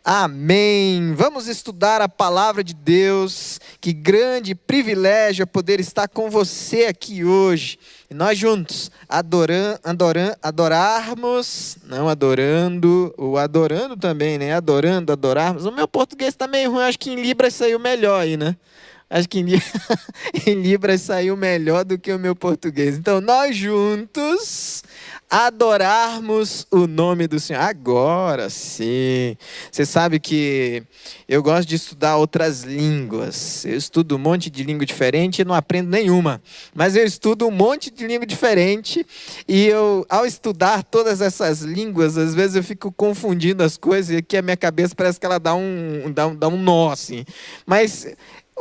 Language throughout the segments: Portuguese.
Amém. Vamos estudar a palavra de Deus. Que grande privilégio é poder estar com você aqui hoje. E nós juntos, adorarmos, não adorando, ou adorando também, né? Adorando, adorarmos. O meu português está meio ruim, acho que em Libras saiu melhor aí, né? Acho que em Libras saiu melhor do que o meu português. Então, nós juntos adorarmos o nome do Senhor. Agora sim. Você sabe que eu gosto de estudar outras línguas. Eu estudo um monte de língua diferente e não aprendo nenhuma. Mas eu estudo um monte de língua diferente e ao estudar todas essas línguas, às vezes eu fico confundindo as coisas e aqui a minha cabeça parece que ela dá um nó, assim. Mas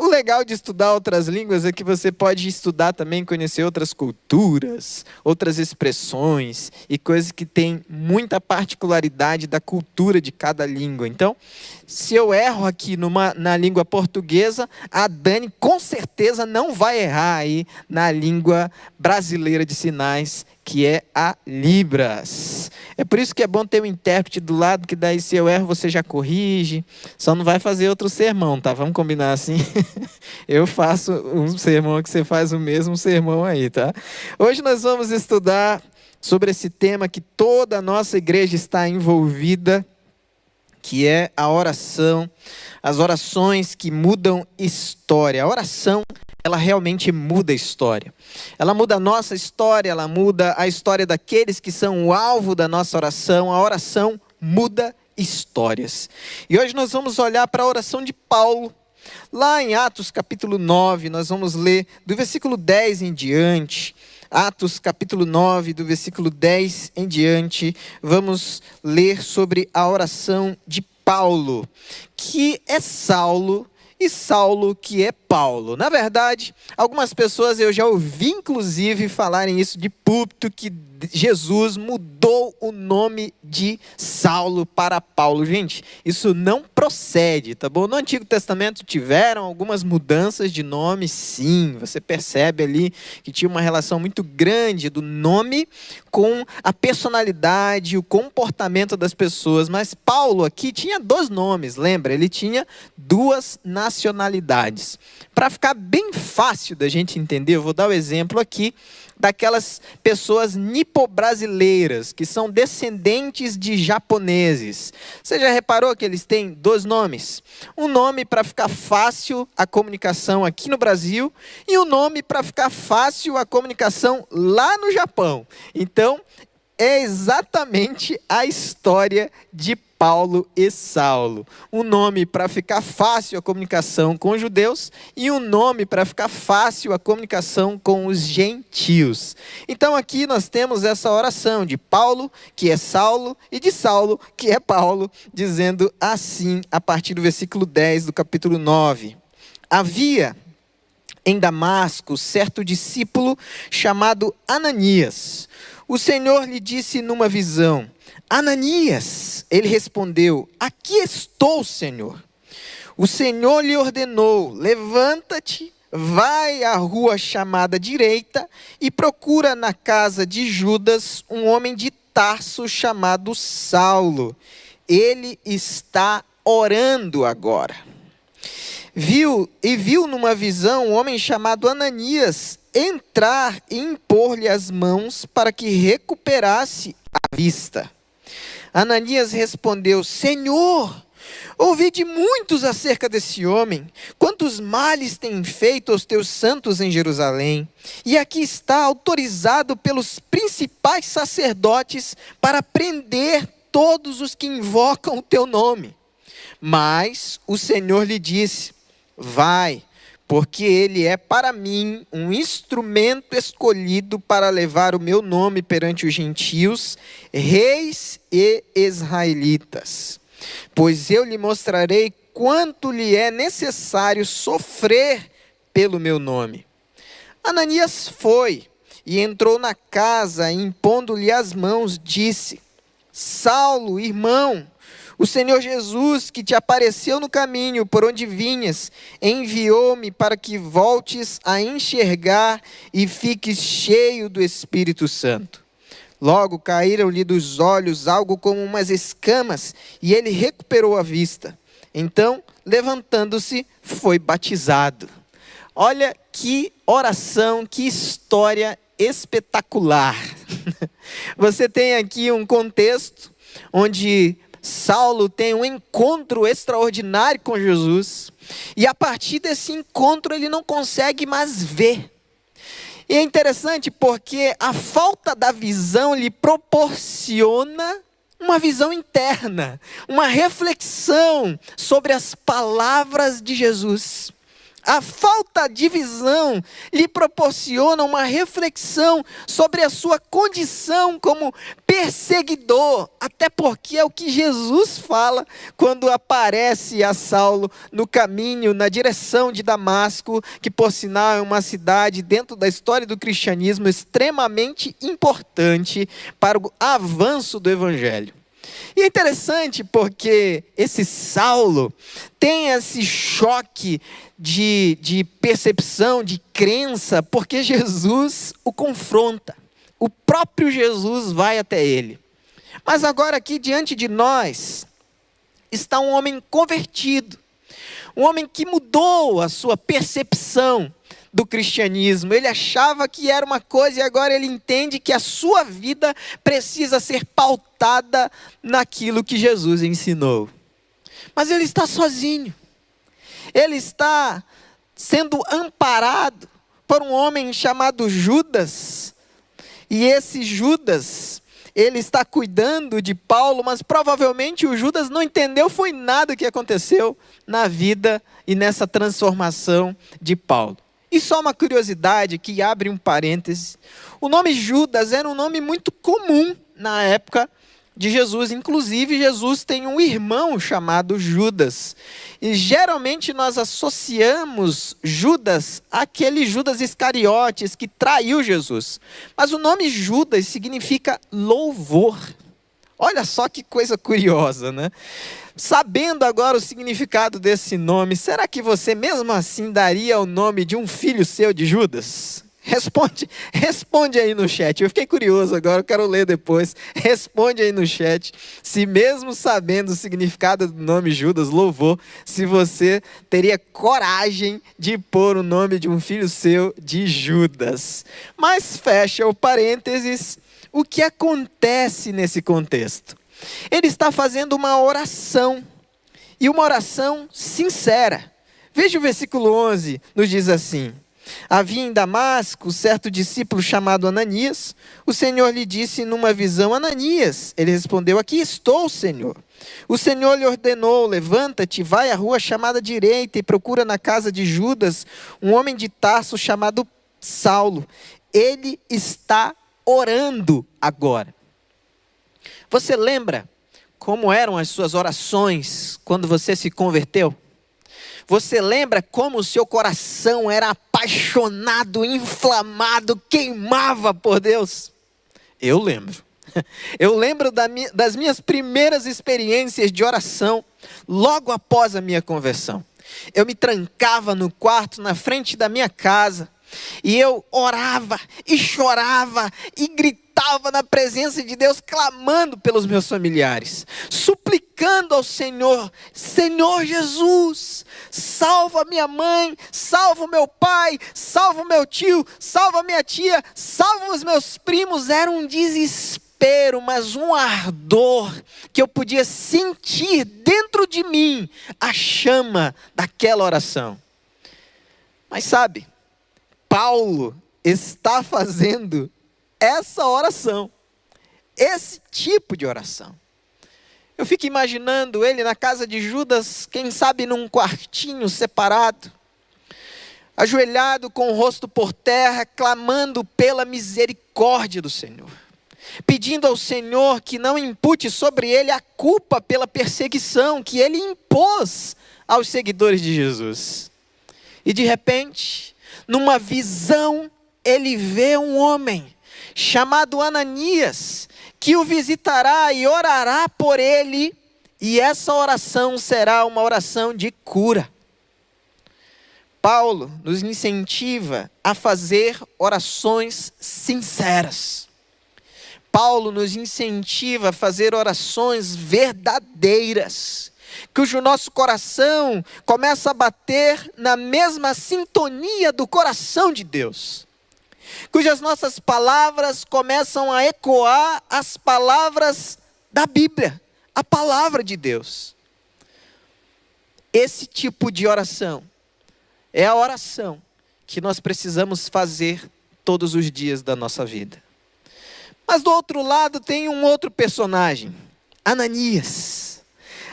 o legal de estudar outras línguas é que você pode estudar também, conhecer outras culturas, outras expressões e coisas que têm muita particularidade da cultura de cada língua. Então, se eu erro aqui na língua portuguesa, a Dani com certeza não vai errar aí na língua brasileira de sinais, que é a Libras. É por isso que é bom ter um intérprete do lado, que daí se eu erro você já corrige, só não vai fazer outro sermão, tá? Vamos combinar assim? Eu faço um sermão que você faz o mesmo sermão aí, tá? Hoje nós vamos estudar sobre esse tema que toda a nossa igreja está envolvida, que é a oração, as orações que mudam história. A oração, ela realmente muda a história. Ela muda a nossa história, ela muda a história daqueles que são o alvo da nossa oração. A oração muda histórias. E hoje nós vamos olhar para a oração de Paulo. Lá em Atos capítulo 9, nós vamos ler do versículo 10 em diante. Atos capítulo 9, do versículo 10 em diante, vamos ler sobre a oração de Paulo, que é Saulo, e Saulo que é Paulo. Na verdade, algumas pessoas eu já ouvi inclusive falarem isso de púlpito, que Jesus mudou o nome de Saulo para Paulo. Gente, isso não procede, tá bom? No Antigo Testamento tiveram algumas mudanças de nome, sim. Você percebe ali que tinha uma relação muito grande do nome com a personalidade, o comportamento das pessoas. Mas Paulo aqui tinha dois nomes, lembra? Ele tinha duas nacionalidades. Para ficar bem fácil da gente entender, eu vou dar o exemplo aqui daquelas pessoas nipo-brasileiras, que são descendentes de japoneses. Você já reparou que eles têm dois nomes? Um nome para ficar fácil a comunicação aqui no Brasil e um nome para ficar fácil a comunicação lá no Japão. Então, é exatamente a história de Paulo e Saulo. Um nome para ficar fácil a comunicação com os judeus e um nome para ficar fácil a comunicação com os gentios. Então aqui nós temos essa oração de Paulo, que é Saulo, e de Saulo, que é Paulo, dizendo assim, a partir do versículo 10 do capítulo 9. Havia em Damasco certo discípulo chamado Ananias. O Senhor lhe disse numa visão: Ananias. Ele respondeu: aqui estou, Senhor. O Senhor lhe ordenou: levanta-te, vai à rua chamada direita e procura na casa de Judas um homem de Tarso chamado Saulo. Ele está orando agora. Viu numa visão um homem chamado Ananias entrar e impor-lhe as mãos para que recuperasse a vista. Ananias respondeu: Senhor, ouvi de muitos acerca desse homem, quantos males tem feito aos teus santos em Jerusalém, e aqui está autorizado pelos principais sacerdotes para prender todos os que invocam o teu nome. Mas o Senhor lhe disse: vai, porque ele é para mim um instrumento escolhido para levar o meu nome perante os gentios, reis e israelitas. Pois eu lhe mostrarei quanto lhe é necessário sofrer pelo meu nome. Ananias foi e entrou na casa, e impondo-lhe as mãos, disse: Saulo, irmão, o Senhor Jesus, que te apareceu no caminho por onde vinhas, enviou-me para que voltes a enxergar e fiques cheio do Espírito Santo. Logo caíram-lhe dos olhos algo como umas escamas, e ele recuperou a vista. Então, levantando-se, foi batizado. Olha que oração, que história espetacular. Você tem aqui um contexto onde Saulo tem um encontro extraordinário com Jesus, e a partir desse encontro ele não consegue mais ver. E é interessante porque a falta da visão lhe proporciona uma visão interna, uma reflexão sobre as palavras de Jesus. A falta de visão lhe proporciona uma reflexão sobre a sua condição como perseguidor, até porque é o que Jesus fala quando aparece a Saulo no caminho, na direção de Damasco, que por sinal é uma cidade dentro da história do cristianismo extremamente importante para o avanço do evangelho. E é interessante porque esse Saulo tem esse choque de percepção, de crença, porque Jesus o confronta. O próprio Jesus vai até ele. Mas agora aqui diante de nós está um homem convertido. Um homem que mudou a sua percepção do cristianismo. Ele achava que era uma coisa e agora ele entende que a sua vida precisa ser pautada naquilo que Jesus ensinou. Mas ele está sozinho. Ele está sendo amparado por um homem chamado Judas. E esse Judas, ele está cuidando de Paulo, mas provavelmente o Judas não entendeu foi nada que aconteceu na vida e nessa transformação de Paulo. E só uma curiosidade que abre um parêntese. O nome Judas era um nome muito comum na época de Jesus. Inclusive, Jesus tem um irmão chamado Judas. E geralmente nós associamos Judas àquele Judas Iscariotes que traiu Jesus. Mas o nome Judas significa louvor. Olha só que coisa curiosa, né? Sabendo agora o significado desse nome, será que você mesmo assim daria o nome de um filho seu de Judas? Responde aí no chat. Eu fiquei curioso agora, eu quero ler depois. Responde aí no chat, se mesmo sabendo o significado do nome Judas, louvor, se você teria coragem de pôr o nome de um filho seu de Judas. Mas fecha o parênteses, o que acontece nesse contexto? Ele está fazendo uma oração, e uma oração sincera. Veja o versículo 11, nos diz assim: havia em Damasco certo discípulo chamado Ananias. O Senhor lhe disse numa visão: Ananias. Ele respondeu: aqui estou, Senhor. O Senhor lhe ordenou: levanta-te, vai à rua chamada direita e procura na casa de Judas um homem de Tarso chamado Saulo. Ele está orando agora. Você lembra como eram as suas orações quando você se converteu? Você lembra como o seu coração era apaixonado, inflamado, queimava por Deus? Eu lembro. Eu lembro das minhas primeiras experiências de oração logo após a minha conversão. Eu me trancava no quarto na frente da minha casa e eu orava e chorava e gritava na presença de Deus, clamando pelos meus familiares, suplicando ao Senhor: Senhor Jesus, salva minha mãe, salva o meu pai, salva o meu tio, salva a minha tia, salva os meus primos. Era um desespero, mas um ardor que eu podia sentir dentro de mim, a chama daquela oração. Mas sabe, Paulo está fazendo essa oração, esse tipo de oração. Eu fico imaginando ele na casa de Judas, quem sabe num quartinho separado, ajoelhado com o rosto por terra, clamando pela misericórdia do Senhor, pedindo ao Senhor que não impute sobre ele a culpa pela perseguição que ele impôs aos seguidores de Jesus. E de repente, numa visão, ele vê um homem chamado Ananias, que o visitará e orará por ele, e essa oração será uma oração de cura. Paulo nos incentiva a fazer orações sinceras. Paulo nos incentiva a fazer orações verdadeiras, cujo nosso coração começa a bater na mesma sintonia do coração de Deus, cujas nossas palavras começam a ecoar as palavras da Bíblia, a palavra de Deus. Esse tipo de oração é a oração que nós precisamos fazer todos os dias da nossa vida. Mas do outro lado tem um outro personagem, Ananias.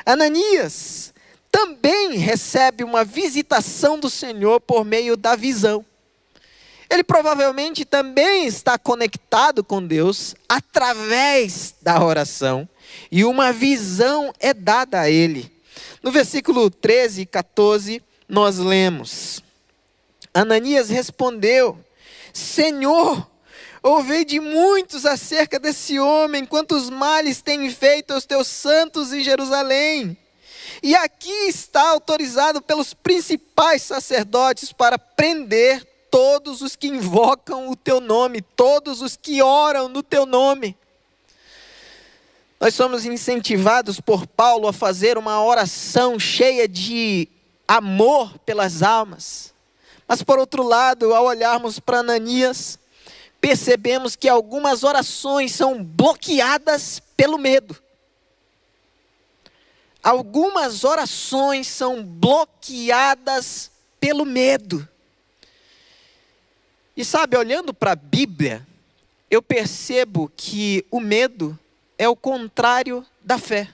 Ananias também recebe uma visitação do Senhor por meio da visão. Ele provavelmente também está conectado com Deus através da oração, e uma visão é dada a ele. No versículo 13 e 14, nós lemos: Ananias respondeu: Senhor, ouvi de muitos acerca desse homem, quantos males tem feito aos teus santos em Jerusalém. E aqui está autorizado pelos principais sacerdotes para prender todos os que invocam o teu nome, todos os que oram no teu nome. Nós somos incentivados por Paulo a fazer uma oração cheia de amor pelas almas. Mas por outro lado, ao olharmos para Ananias, percebemos que algumas orações são bloqueadas pelo medo. Algumas orações são bloqueadas pelo medo. E sabe, olhando para a Bíblia, eu percebo que o medo é o contrário da fé.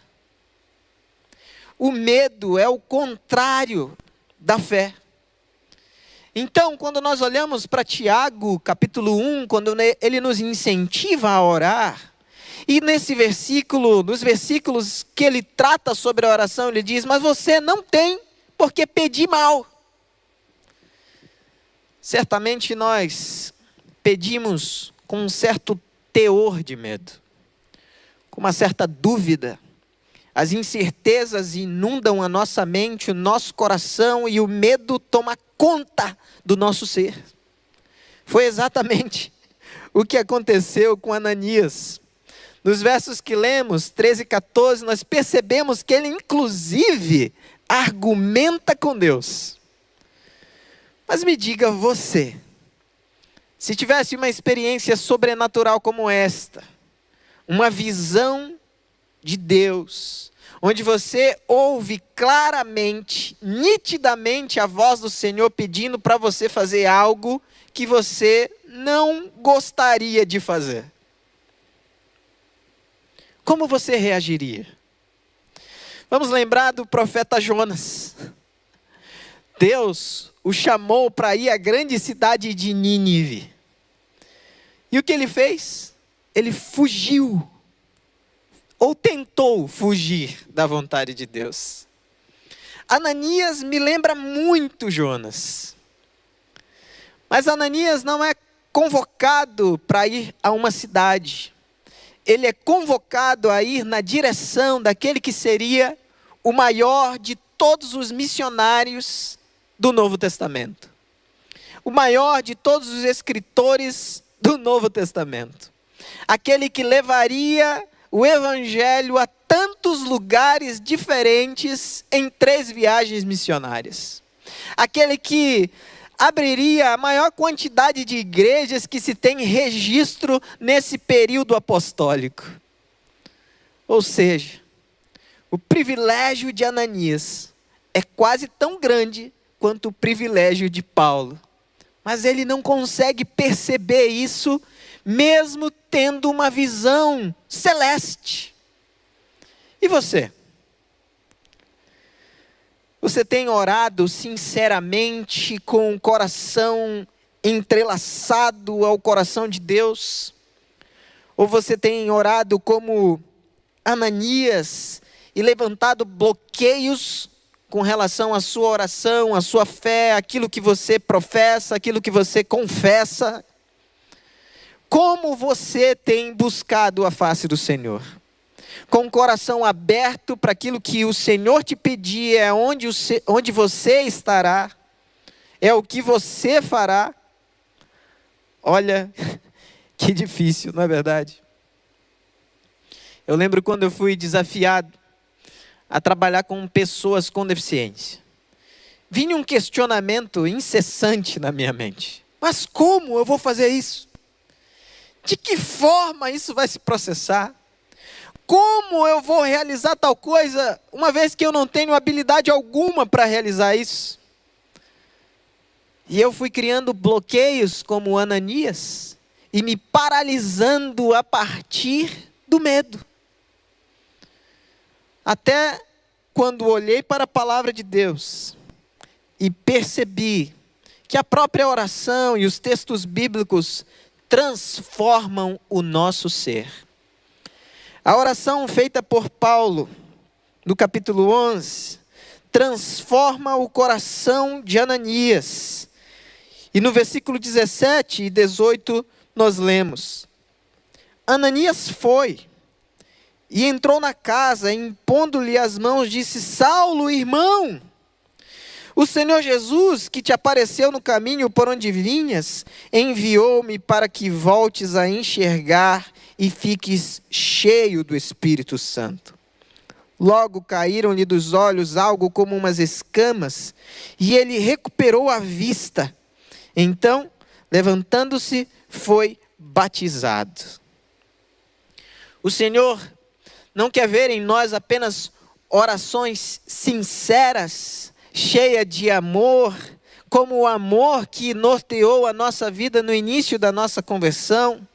O medo é o contrário da fé. Então, quando nós olhamos para Tiago, capítulo 1, quando ele nos incentiva a orar, e nesse versículo, nos versículos que ele trata sobre a oração, ele diz: mas você não tem porque pedir mal. Certamente nós pedimos com um certo teor de medo, com uma certa dúvida. As incertezas inundam a nossa mente, o nosso coração, e o medo toma conta do nosso ser. Foi exatamente o que aconteceu com Ananias. Nos versos que lemos, 13 e 14, nós percebemos que ele inclusive argumenta com Deus. Mas me diga você, se tivesse uma experiência sobrenatural como esta, uma visão de Deus, onde você ouve claramente, nitidamente a voz do Senhor pedindo para você fazer algo que você não gostaria de fazer, como você reagiria? Vamos lembrar do profeta Jonas. Deus o chamou para ir à grande cidade de Nínive. E o que ele fez? Ele fugiu, ou tentou fugir da vontade de Deus. Ananias me lembra muito Jonas. Mas Ananias não é convocado para ir a uma cidade. Ele é convocado a ir na direção daquele que seria o maior de todos os missionários do Novo Testamento. O maior de todos os escritores do Novo Testamento. Aquele que levaria o evangelho a tantos lugares diferentes em 3 viagens missionárias. Aquele que abriria a maior quantidade de igrejas que se tem registro nesse período apostólico. Ou seja, o privilégio de Ananias é quase tão grande quanto o privilégio de Paulo. Mas ele não consegue perceber isso, mesmo tendo uma visão celeste. E você? Você tem orado sinceramente, com o coração entrelaçado ao coração de Deus? Ou você tem orado como Ananias e levantado bloqueios com relação à sua oração, à sua fé, aquilo que você professa, aquilo que você confessa? Como você tem buscado a face do Senhor? Com o coração aberto para aquilo que o Senhor te pedir, é onde você estará, é o que você fará. Olha, que difícil, não é verdade? Eu lembro quando eu fui desafiado a trabalhar com pessoas com deficiência. Vinha um questionamento incessante na minha mente. Mas como eu vou fazer isso? De que forma isso vai se processar? Como eu vou realizar tal coisa, uma vez que eu não tenho habilidade alguma para realizar isso? E eu fui criando bloqueios como Ananias, e me paralisando a partir do medo. Até quando olhei para a palavra de Deus e percebi que a própria oração e os textos bíblicos transformam o nosso ser. A oração feita por Paulo, no capítulo 11, transforma o coração de Ananias. E no versículo 17 e 18 nós lemos: Ananias foi e entrou na casa, impondo-lhe as mãos, disse: Saulo, irmão, o Senhor Jesus, que te apareceu no caminho por onde vinhas, enviou-me para que voltes a enxergar e fiques cheio do Espírito Santo. Logo caíram-lhe dos olhos algo como umas escamas, e ele recuperou a vista. Então, levantando-se, foi batizado. O Senhor não quer ver em nós apenas orações sinceras, cheias de amor, como o amor que norteou a nossa vida no início da nossa conversão.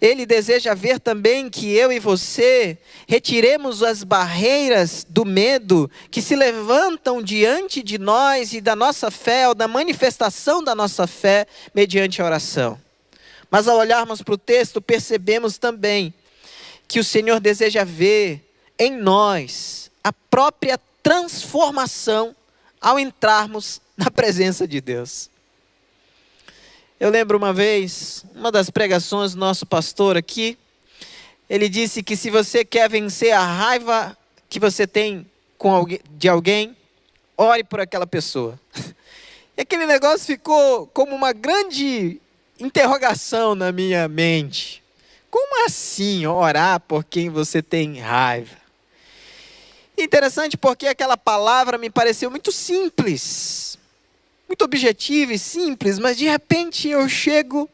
Ele deseja ver também que eu e você retiremos as barreiras do medo que se levantam diante de nós e da nossa fé, ou da manifestação da nossa fé mediante a oração. Mas ao olharmos para o texto, percebemos também que o Senhor deseja ver em nós a própria transformação ao entrarmos na presença de Deus. Eu lembro uma vez, uma das pregações do nosso pastor aqui, ele disse que se você quer vencer a raiva que você tem de alguém, ore por aquela pessoa. E aquele negócio ficou como uma grande interrogação na minha mente. Como assim orar por quem você tem raiva? Interessante porque aquela palavra me pareceu muito simples, muito objetiva e simples, mas de repente eu chego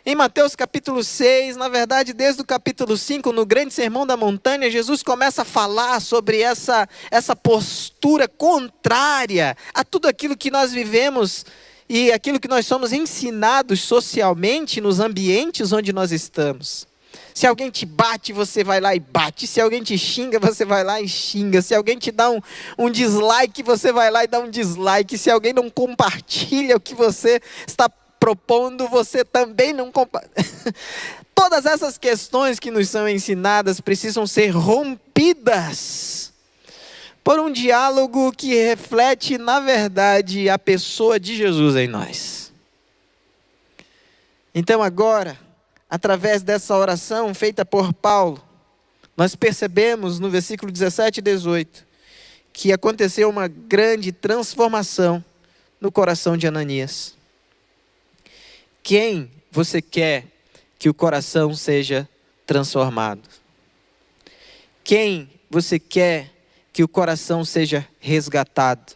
em Mateus capítulo 6, na verdade desde o capítulo 5, no grande sermão da montanha, Jesus começa a falar sobre essa postura contrária a tudo aquilo que nós vivemos e aquilo que nós somos ensinados socialmente nos ambientes onde nós estamos. Se alguém te bate, você vai lá e bate. Se alguém te xinga, você vai lá e xinga. Se alguém te dá um dislike, você vai lá e dá um dislike. Se alguém não compartilha o que você está propondo, você também não compartilha. Todas essas questões que nos são ensinadas precisam ser rompidas por um diálogo que reflete, na verdade, a pessoa de Jesus em nós. Então agora, através dessa oração feita por Paulo, nós percebemos no versículo 17 e 18, que aconteceu uma grande transformação no coração de Ananias. Quem você quer que o coração seja transformado? Quem você quer que o coração seja resgatado?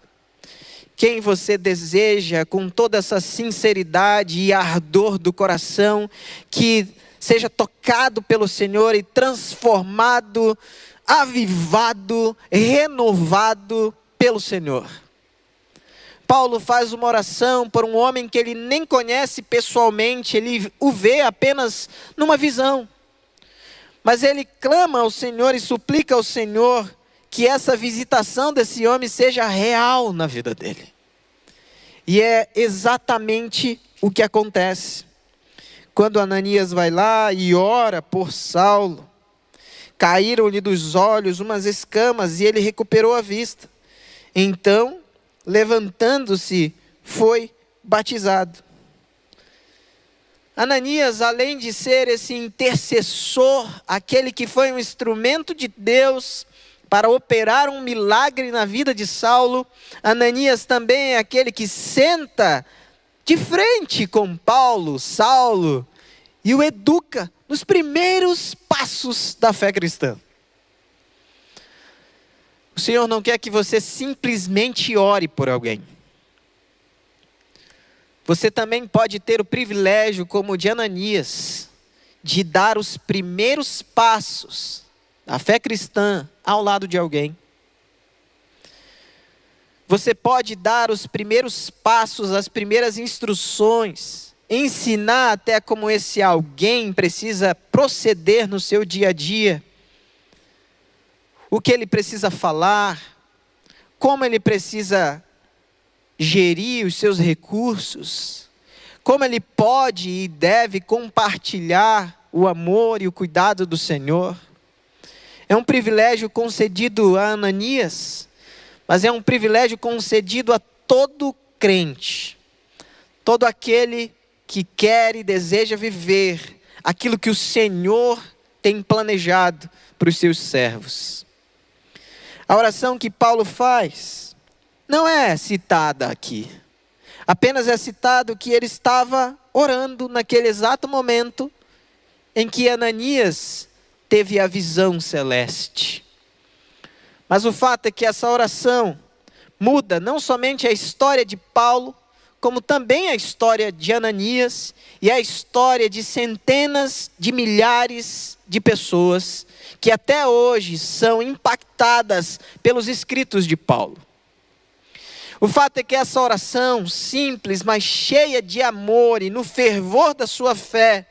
Quem você deseja com toda essa sinceridade e ardor do coração que seja tocado pelo Senhor e transformado, avivado, renovado pelo Senhor? Paulo faz uma oração por um homem que ele nem conhece pessoalmente, ele o vê apenas numa visão. Mas ele clama ao Senhor e suplica ao Senhor que essa visitação desse homem seja real na vida dele. E é exatamente o que acontece. Quando Ananias vai lá e ora por Saulo, caíram-lhe dos olhos umas escamas e ele recuperou a vista. Então, levantando-se, foi batizado. Ananias, além de ser esse intercessor, aquele que foi um instrumento de Deus para operar um milagre na vida de Saulo, Ananias também é aquele que senta de frente com Paulo, Saulo, e o educa nos primeiros passos da fé cristã. O Senhor não quer que você simplesmente ore por alguém. Você também pode ter o privilégio, como o de Ananias, de dar os primeiros passos da fé cristã ao lado de alguém. Você pode dar os primeiros passos, as primeiras instruções, ensinar até como esse alguém precisa proceder no seu dia a dia, o que ele precisa falar, como ele precisa gerir os seus recursos, como ele pode e deve compartilhar o amor e o cuidado do Senhor. É um privilégio concedido a Ananias, mas é um privilégio concedido a todo crente, todo aquele que quer e deseja viver aquilo que o Senhor tem planejado para os seus servos. A oração que Paulo faz não é citada aqui, apenas é citado que ele estava orando naquele exato momento em que Ananias teve a visão celeste. Mas o fato é que essa oração muda não somente a história de Paulo, como também a história de Ananias e a história de centenas de milhares de pessoas que até hoje são impactadas pelos escritos de Paulo. O fato é que essa oração simples, mas cheia de amor e no fervor da sua fé,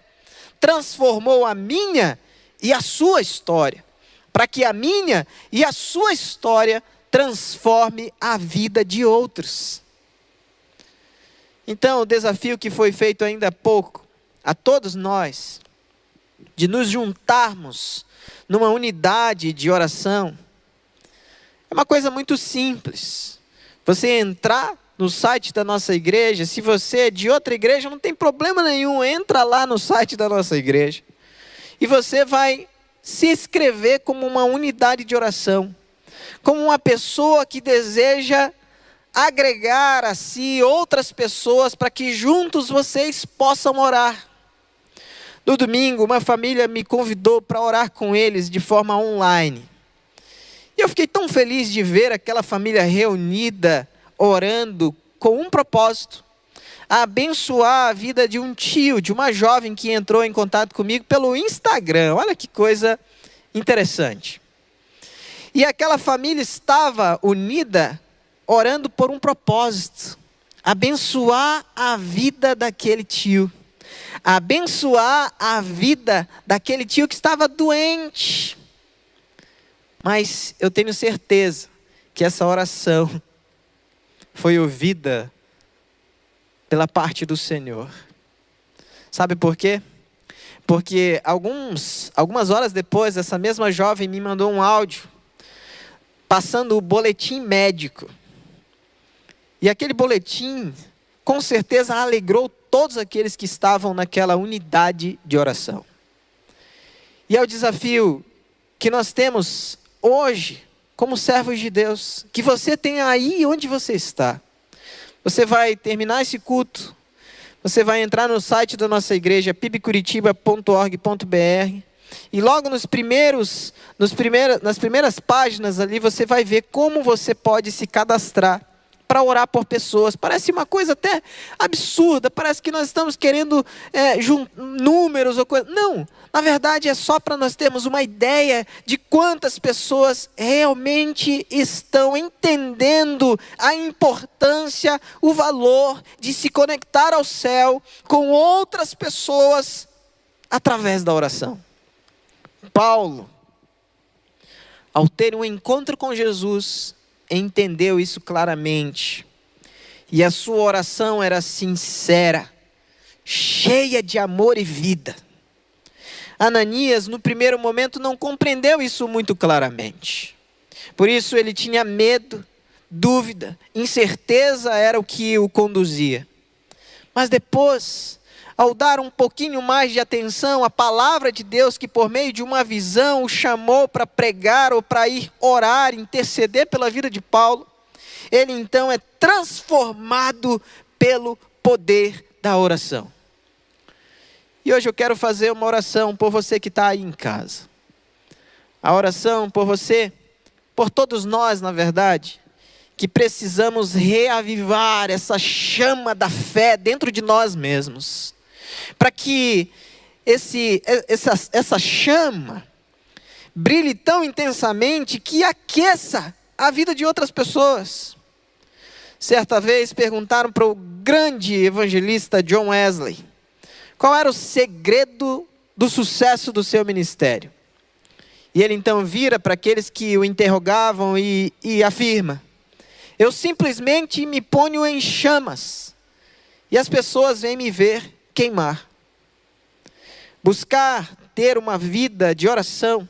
transformou a minha e a sua história, para que a minha e a sua história transforme a vida de outros. Então, o desafio que foi feito ainda há pouco, a todos nós, de nos juntarmos numa unidade de oração, é uma coisa muito simples. Você entrar no site da nossa igreja, se você é de outra igreja, não tem problema nenhum, entra lá no site da nossa igreja. E você vai se inscrever como uma unidade de oração, como uma pessoa que deseja agregar a si outras pessoas para que juntos vocês possam orar. No domingo, uma família me convidou para orar com eles de forma online. E eu fiquei tão feliz de ver aquela família reunida, orando com um propósito: a abençoar a vida de um tio, de uma jovem que entrou em contato comigo pelo Instagram. Olha que coisa interessante. E aquela família estava unida, orando por um propósito: abençoar a vida daquele tio. Abençoar a vida daquele tio que estava doente. Mas eu tenho certeza que essa oração foi ouvida pela parte do Senhor. Sabe por quê? Porque algumas horas depois, essa mesma jovem me mandou um áudio passando o boletim médico. E aquele boletim, com certeza, alegrou todos aqueles que estavam naquela unidade de oração. E é o desafio que nós temos hoje, como servos de Deus, que você tem aí onde você está. Você vai terminar esse culto, você vai entrar no site da nossa igreja, pibcuritiba.org.br, e logo nas primeiras páginas ali, você vai ver como você pode se cadastrar para orar por pessoas. Parece uma coisa até absurda, parece que nós estamos querendo números ou coisa. Não, na verdade é só para nós termos uma ideia de quantas pessoas realmente estão entendendo a importância, o valor de se conectar ao céu com outras pessoas através da oração. Paulo, ao ter um encontro com Jesus, entendeu isso claramente, e a sua oração era sincera, cheia de amor e vida. Ananias, no primeiro momento, não compreendeu isso muito claramente, por isso ele tinha medo, dúvida, incerteza era o que o conduzia. Mas depois, ao dar um pouquinho mais de atenção à palavra de Deus, que por meio de uma visão o chamou para pregar ou para ir orar, interceder pela vida de Paulo, ele então é transformado pelo poder da oração. E hoje eu quero fazer uma oração por você que está aí em casa. A oração por você, por todos nós, na verdade, que precisamos reavivar essa chama da fé dentro de nós mesmos. Para que essa chama brilhe tão intensamente que aqueça a vida de outras pessoas. Certa vez perguntaram para o grande evangelista John Wesley qual era o segredo do sucesso do seu ministério. E ele então vira para aqueles que o interrogavam e afirma: eu simplesmente me ponho em chamas e as pessoas vêm me ver queimar. Buscar ter uma vida de oração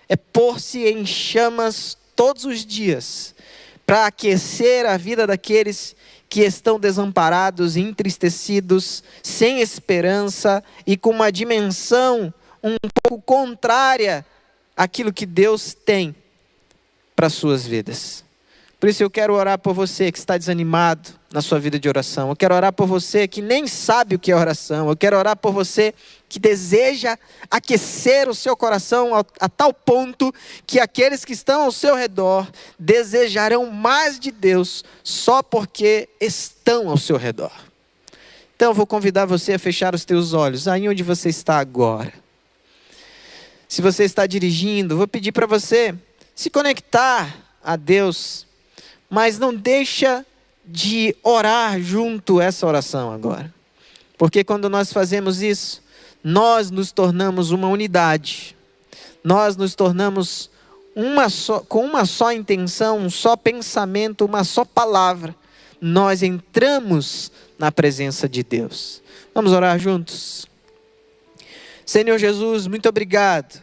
é pôr-se em chamas todos os dias, para aquecer a vida daqueles que estão desamparados, entristecidos, sem esperança e com uma dimensão um pouco contrária àquilo que Deus tem para as suas vidas. Por isso eu quero orar por você que está desanimado na sua vida de oração. Eu quero orar por você que nem sabe o que é oração. Eu quero orar por você que deseja aquecer o seu coração a tal ponto que aqueles que estão ao seu redor desejarão mais de Deus só porque estão ao seu redor. Então eu vou convidar você a fechar os teus olhos aí onde você está agora. Se você está dirigindo, vou pedir para você se conectar a Deus, mas não deixa de orar junto essa oração agora. Porque quando nós fazemos isso, nós nos tornamos uma unidade. Nós nos tornamos com uma só intenção, um só pensamento, uma só palavra. Nós entramos na presença de Deus. Vamos orar juntos? Senhor Jesus, muito obrigado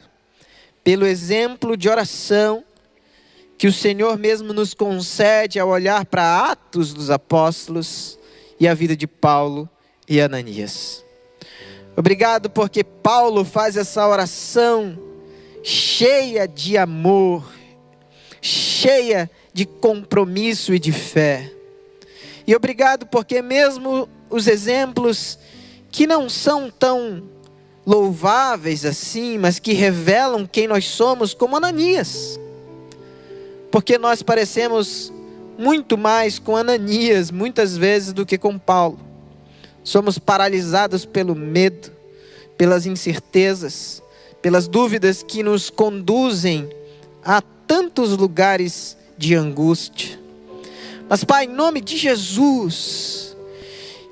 pelo exemplo de oração que o Senhor mesmo nos concede ao olhar para Atos dos Apóstolos e a vida de Paulo e Ananias. Obrigado porque Paulo faz essa oração cheia de amor, cheia de compromisso e de fé. E obrigado porque mesmo os exemplos que não são tão louváveis assim, mas que revelam quem nós somos, como Ananias. Porque nós parecemos muito mais com Ananias, muitas vezes, do que com Paulo. Somos paralisados pelo medo, pelas incertezas, pelas dúvidas que nos conduzem a tantos lugares de angústia. Mas, Pai, em nome de Jesus,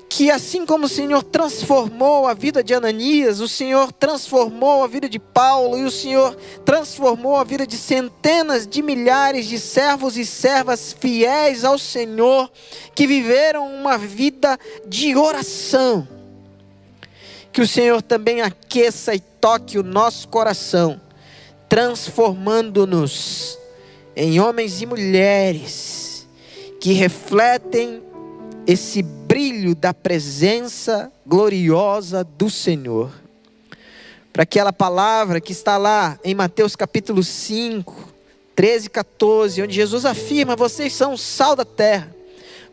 que assim como o Senhor transformou a vida de Ananias, o Senhor transformou a vida de Paulo, e o Senhor transformou a vida de centenas de milhares de servos e servas fiéis ao Senhor, que viveram uma vida de oração. Que o Senhor também aqueça e toque o nosso coração, transformando-nos em homens e mulheres que refletem esse brilho da presença gloriosa do Senhor. Para aquela palavra que está lá em Mateus capítulo 5, 13 e 14, onde Jesus afirma: vocês são o sal da terra,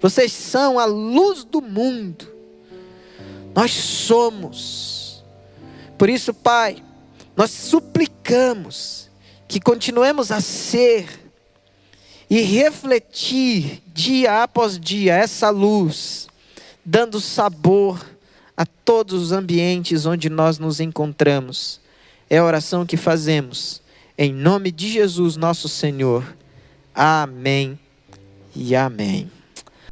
vocês são a luz do mundo. Nós somos. Por isso, Pai, nós suplicamos que continuemos a ser e refletir dia após dia essa luz, dando sabor a todos os ambientes onde nós nos encontramos. É a oração que fazemos em nome de Jesus nosso Senhor. Amém e amém.